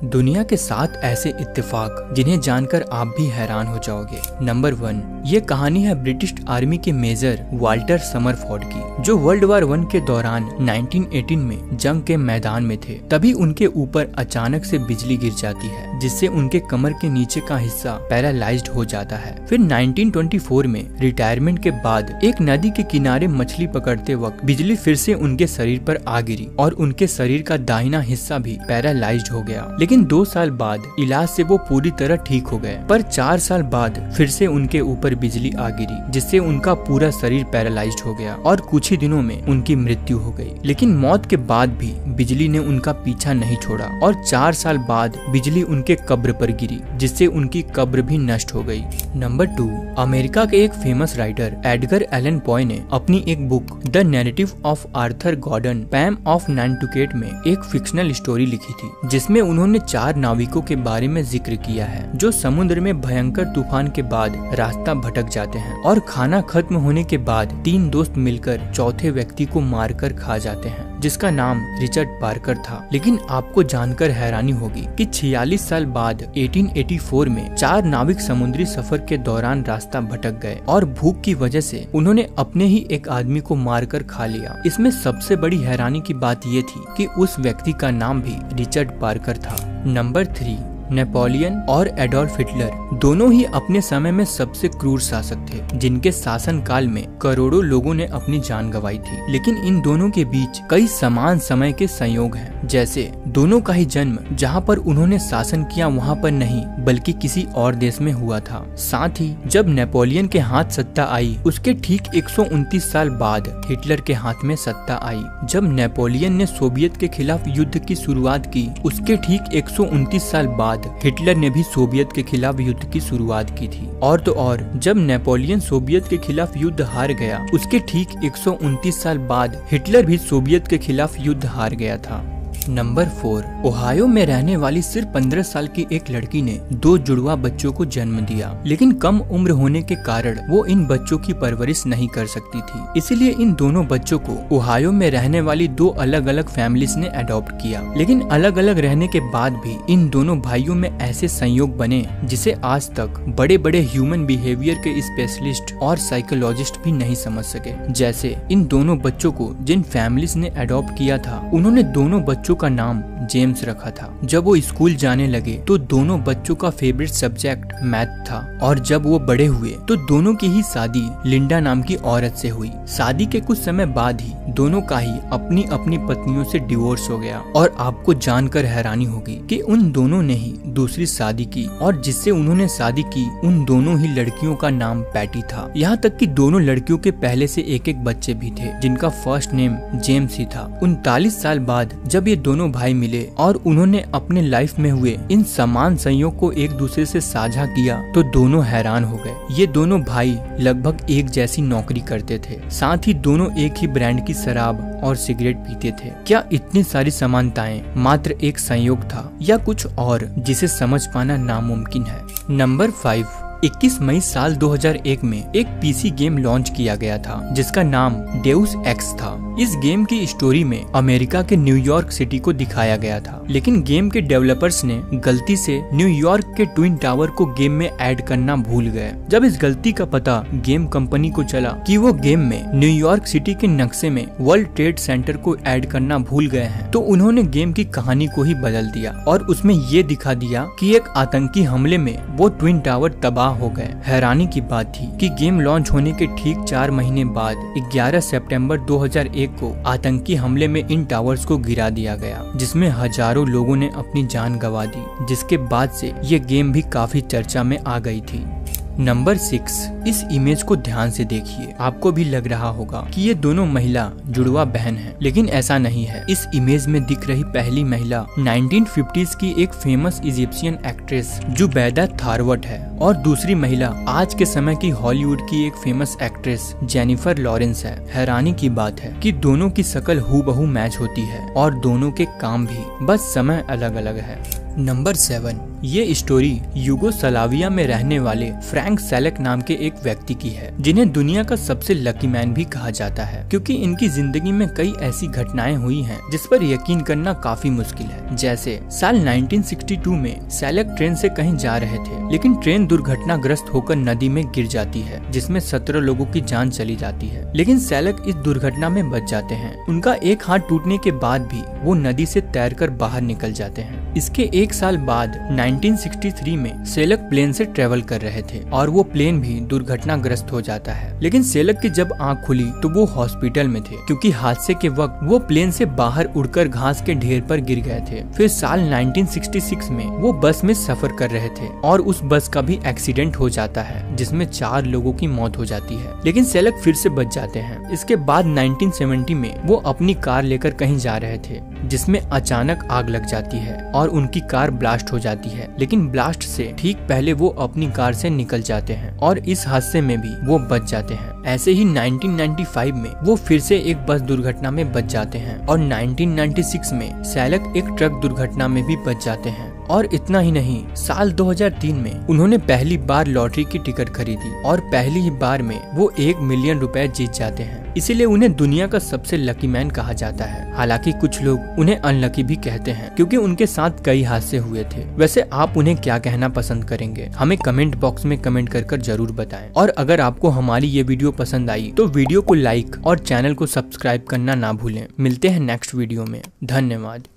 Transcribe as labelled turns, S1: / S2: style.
S1: दुनिया के 7 ऐसे इत्तेफाक जिन्हें जानकर आप भी हैरान हो जाओगे। नंबर 1, ये कहानी है ब्रिटिश आर्मी के मेजर वाल्टर समरफोर्ड की, जो वर्ल्ड वार 1 के दौरान 1918 में जंग के मैदान में थे। तभी उनके ऊपर अचानक से बिजली गिर जाती है, जिससे उनके कमर के नीचे का हिस्सा पैरालाइज्ड हो जाता है। फिर 1924 में रिटायरमेंट के बाद एक नदी के किनारे मछली पकड़ते वक्त बिजली फिर से उनके शरीर पर आ गिरी और उनके शरीर का दाहिना हिस्सा भी पैरालाइज्ड हो गया। लेकिन 2 साल बाद इलाज से वो पूरी तरह ठीक हो गए, पर 4 साल बाद फिर से उनके ऊपर बिजली आ गिरी, जिससे उनका पूरा शरीर पैरालाइज्ड हो गया और कुछ ही दिनों में उनकी मृत्यु हो गई। लेकिन मौत के बाद भी बिजली ने उनका पीछा नहीं छोड़ा और 4 साल बाद बिजली उनके कब्र पर गिरी, जिससे उनकी कब्र भी नष्ट हो गई। नंबर 2, अमेरिका के एक famous writer Edgar Allan Poe ने अपनी एक book the narrative of Arthur Gordon Pym of Nantucket में एक फिक्शनल स्टोरी लिखी थी, जिसमें उन्होंने 4 नाविकों के बारे में जिक्र किया है, जो समुद्र में भयंकर तूफान के बाद रास्ता भटक जाते हैं और खाना खत्म होने के बाद 3 दोस्त मिलकर चौथे व्यक्ति को मारकर खा जाते हैं, जिसका नाम रिचर्ड पार्कर था। लेकिन आपको जानकर हैरानी होगी कि 46 साल बाद 1884 में 4 नाविक समुद्री सफर के दौरान रास्ता भटक गए और भूख की वजह से उन्होंने अपने ही एक आदमी को मारकर खा लिया। इसमें सबसे बड़ी हैरानी की बात ये थी कि उस व्यक्ति का नाम भी रिचर्ड पार्कर था। नंबर 3, नेपोलियन और एडोल्फ हिटलर दोनों ही अपने समय में सबसे क्रूर शासक थे, जिनके शासन काल में करोड़ों लोगों ने अपनी जान गंवाई थी। लेकिन इन दोनों के बीच कई समान समय के संयोग हैं, जैसे दोनों का ही जन्म जहां पर उन्होंने शासन किया वहां पर नहीं बल्कि किसी और देश में हुआ था। साथ ही जब नेपोलियन के हाथ सत्ता आई, उसके ठीक 129 साल बाद हिटलर के हाथ में सत्ता आई। जब नेपोलियन ने सोवियत के खिलाफ युद्ध की शुरुआत की, उसके ठीक 129 साल बाद हिटलर ने भी सोवियत के खिलाफ युद्ध की शुरुआत की थी। और तो और जब नेपोलियन सोवियत के खिलाफ युद्ध हार गया, उसके ठीक 129 साल बाद हिटलर भी सोवियत के खिलाफ युद्ध हार गया था। नंबर 4, ओहायो में रहने वाली सिर्फ 15 साल की एक लड़की ने 2 जुड़वा बच्चों को जन्म दिया, लेकिन कम उम्र होने के कारण वो इन बच्चों की परवरिश नहीं कर सकती थी। इसलिए इन दोनों बच्चों को ओहायो में रहने वाली 2 अलग अलग फैमिलीज ने अडॉप्ट किया। लेकिन अलग अलग रहने के बाद भी इन दोनों भाइयों में ऐसे संयोग बने जिसे आज तक बड़े बड़े ह्यूमन बिहेवियर के स्पेशलिस्ट और साइकोलॉजिस्ट भी नहीं समझ सके। जैसे इन दोनों बच्चों को जिन फैमिलीज ने अडॉप्ट किया था, उन्होंने दोनों बच्चों का नाम जेम्स रखा था। जब वो स्कूल जाने लगे तो दोनों बच्चों का फेवरेट सब्जेक्ट मैथ था, और जब वो बड़े हुए तो दोनों की ही शादी लिंडा नाम की औरत से हुई। शादी के कुछ समय बाद ही दोनों का ही अपनी अपनी पत्नियों से डिवोर्स हो गया। और आपको जानकर हैरानी होगी कि उन दोनों ने ही दूसरी शादी की, और जिससे उन्होंने शादी की उन दोनों ही लड़कियों का नाम पैटी था। यहाँ तक कि दोनों लड़कियों के पहले से एक एक बच्चे भी थे, जिनका फर्स्ट नेम जेम्स ही था। 39 साल बाद जब ये दोनों भाई मिले और उन्होंने अपने लाइफ में हुए इन समान संयोग को एक दूसरे से साझा किया, तो दोनों हैरान हो गए। ये दोनों भाई लगभग एक जैसी नौकरी करते थे, साथ ही दोनों एक ही ब्रांड की शराब और सिगरेट पीते थे। क्या इतनी सारी समानताएं मात्र एक संयोग था या कुछ और जिसे समझ पाना नामुमकिन है। नंबर 5, 21 मई साल 2001 में एक पीसी गेम लॉन्च किया गया था, जिसका नाम डेउस एक्स था। इस गेम की स्टोरी में अमेरिका के न्यूयॉर्क सिटी को दिखाया गया था, लेकिन गेम के डेवलपर्स ने गलती से न्यूयॉर्क के ट्विन टावर को गेम में ऐड करना भूल गए। जब इस गलती का पता गेम कंपनी को चला कि वो गेम में न्यूयॉर्क सिटी के नक्शे में वर्ल्ड ट्रेड सेंटर को ऐड करना भूल गए हैं, तो उन्होंने गेम की कहानी को ही बदल दिया और उसमें ये दिखा दिया कि एक आतंकी हमले में वो ट्विन टावर तबाह हो गए। हैरानी की बात थी कि गेम लॉन्च होने के ठीक 4 महीने बाद 11 सितंबर 2001 को आतंकी हमले में इन टावर्स को गिरा दिया गया, जिसमें हजारों लोगों ने अपनी जान गंवा दी, जिसके बाद से ये गेम भी काफी चर्चा में आ गई थी। नंबर 6, इस इमेज को ध्यान से देखिए। आपको भी लग रहा होगा कि ये दोनों महिला जुड़वा बहन हैं, लेकिन ऐसा नहीं है। इस इमेज में दिख रही पहली महिला 1950s की एक फेमस इजिप्शियन एक्ट्रेस जुबैदा थारवट है, और दूसरी महिला आज के समय की हॉलीवुड की एक फेमस एक्ट्रेस जेनिफर लॉरेंस है। हैरानी की बात है कि दोनों की शक्ल हूबहू मैच होती है और दोनों के काम भी, बस समय अलग अलग है। नंबर 7, ये स्टोरी यूगोस्लाविया में रहने वाले फ्रैंक सैलेक नाम के एक व्यक्ति की है, जिन्हें दुनिया का सबसे लकी मैन भी कहा जाता है, क्योंकि इनकी जिंदगी में कई ऐसी घटनाएं हुई हैं जिस पर यकीन करना काफी मुश्किल है। जैसे साल 1962 में सैलेक ट्रेन से कहीं जा रहे थे, लेकिन ट्रेन दुर्घटनाग्रस्त होकर नदी में गिर जाती है, जिसमें 17 लोगों की जान चली जाती है। लेकिन सैलेक इस दुर्घटना में बच जाते हैं। उनका एक हाथ टूटने के बाद भी वो नदी से तैरकर बाहर निकल जाते हैं। इसके एक साल बाद 1963 में सैलेक प्लेन से ट्रेवल कर रहे थे और वो प्लेन भी दुर्घटनाग्रस्त हो जाता है। लेकिन सैलेक की जब आंख खुली तो वो हॉस्पिटल में थे, क्योंकि हादसे के वक्त वो प्लेन से बाहर उड़कर घास के ढेर पर गिर गए थे। फिर साल 1966 में वो बस में सफर कर रहे थे और उस बस का भी एक्सीडेंट हो जाता है, जिसमें 4 लोगों की मौत हो जाती है। लेकिन सैलेक फिर से बच जाते हैं। इसके बाद 1970 में वो अपनी कार लेकर कहीं जा रहे थे, जिसमें अचानक आग लग जाती है और उनकी कार ब्लास्ट हो जाती है। लेकिन ब्लास्ट से ठीक पहले वो अपनी कार से निकल जाते हैं और इस हादसे में भी वो बच जाते हैं। ऐसे ही 1995 में वो फिर से एक बस दुर्घटना में बच जाते हैं और 1996 में सैलेक एक ट्रक दुर्घटना में भी बच जाते हैं। और इतना ही नहीं, साल 2003 में उन्होंने पहली बार लॉटरी की टिकट खरीदी और पहली ही बार में वो 1 मिलियन रुपए जीत जाते हैं। इसीलिए उन्हें दुनिया का सबसे लकी मैन कहा जाता है। हालांकि कुछ लोग उन्हें अनलकी भी कहते हैं, क्योंकि उनके साथ कई हादसे हुए थे। वैसे आप उन्हें क्या कहना पसंद करेंगे, हमें कमेंट बॉक्स में कमेंट कर जरूर बताएं। और अगर आपको हमारी ये वीडियो पसंद आई तो वीडियो को लाइक और चैनल को सब्सक्राइब करना ना भूलें। मिलते हैं नेक्स्ट वीडियो में। धन्यवाद।